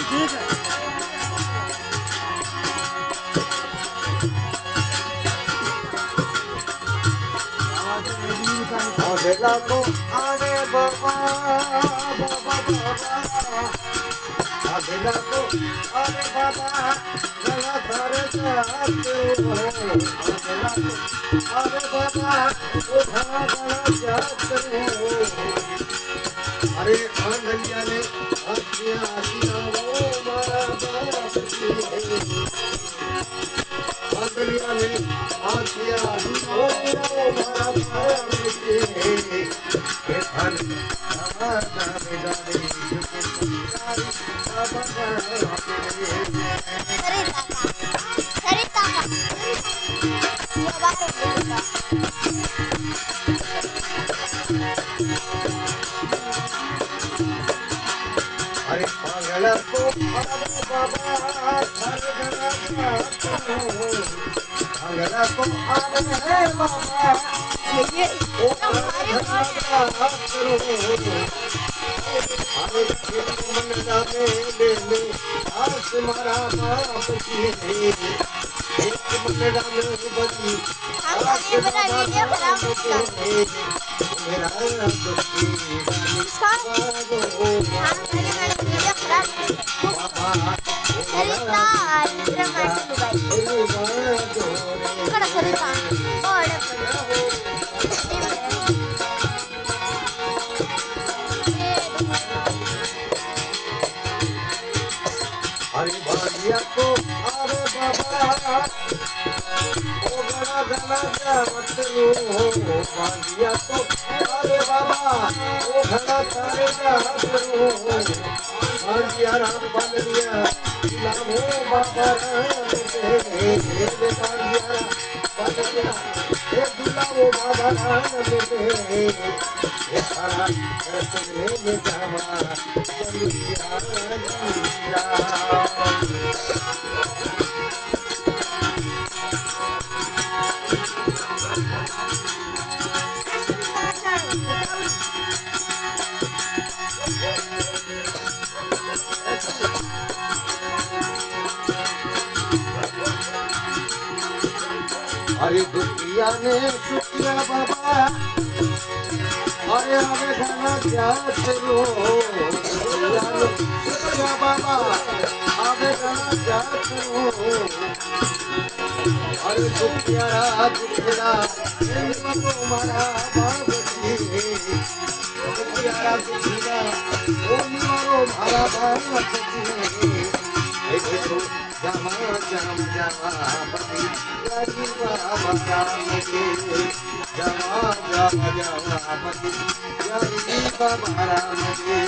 ठीक है। अगला को आने बाबा बाबा बाबा अगला को अरे बाबा गला धरे जाते हो अगला को अरे बाबा उठा गला जाते हो अरे आंगलिया ने आखियां आखियां वो मारा बाप की आंगलिया ने आखियां आखियां वो मारा बाप की के धन आना बेजाने अरे पागल को अरे बाबा पागल को अरे बाबा ये अरे मन जाने ले आस मारा बाप की एक मन जाने बची आस मारा बाप की मेरा दुखी बाबा अरे भाग्य को अरे बाबा ओ बड़ा गला जावत लो भाग्य को अरे बाबा ओ घड़ा तारे जावत लो भाग्य राम बंदिया लाभो बाबा रे भाग्य बंदिया ए दुलाओ बाबा रे ए सारा करते में जावा बलिया अरे दुखिया ने सुखिया बाबा अरे हमें घना क्या चलो दुखिया ने सुखिया बाबा हमें घना क्या चलो अरे दुखिया दुखिया को मारा बाप की दुखिया दुखिया ओ मारो मारा बाप की जमा जम जमा पति राजी बाबा रामके जमा जम जमा पति राजी बाबा रामके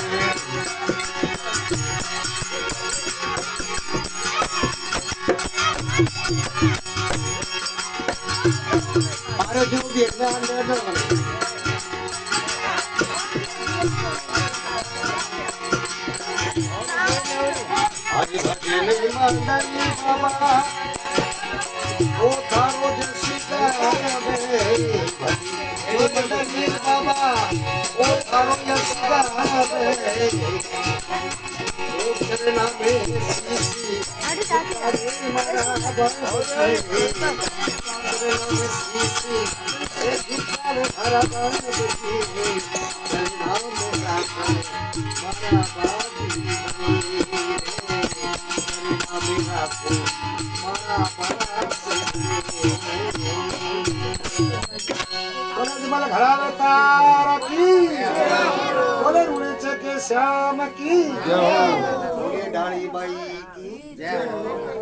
अरे जो देखना अंदर आज भजन मंडली बाबा ओ थारो जसिका रे मंडली बाबा ओ थारो जसिका रे ओ चरना में सीसी अरे मारा बंधे चरना में सीसी ए दुखार हरा बंधे चरना में राखा मारा बाबी मला घराला तारा की बोले रुणेचे के श्याम की बोले डाळी बाई की जय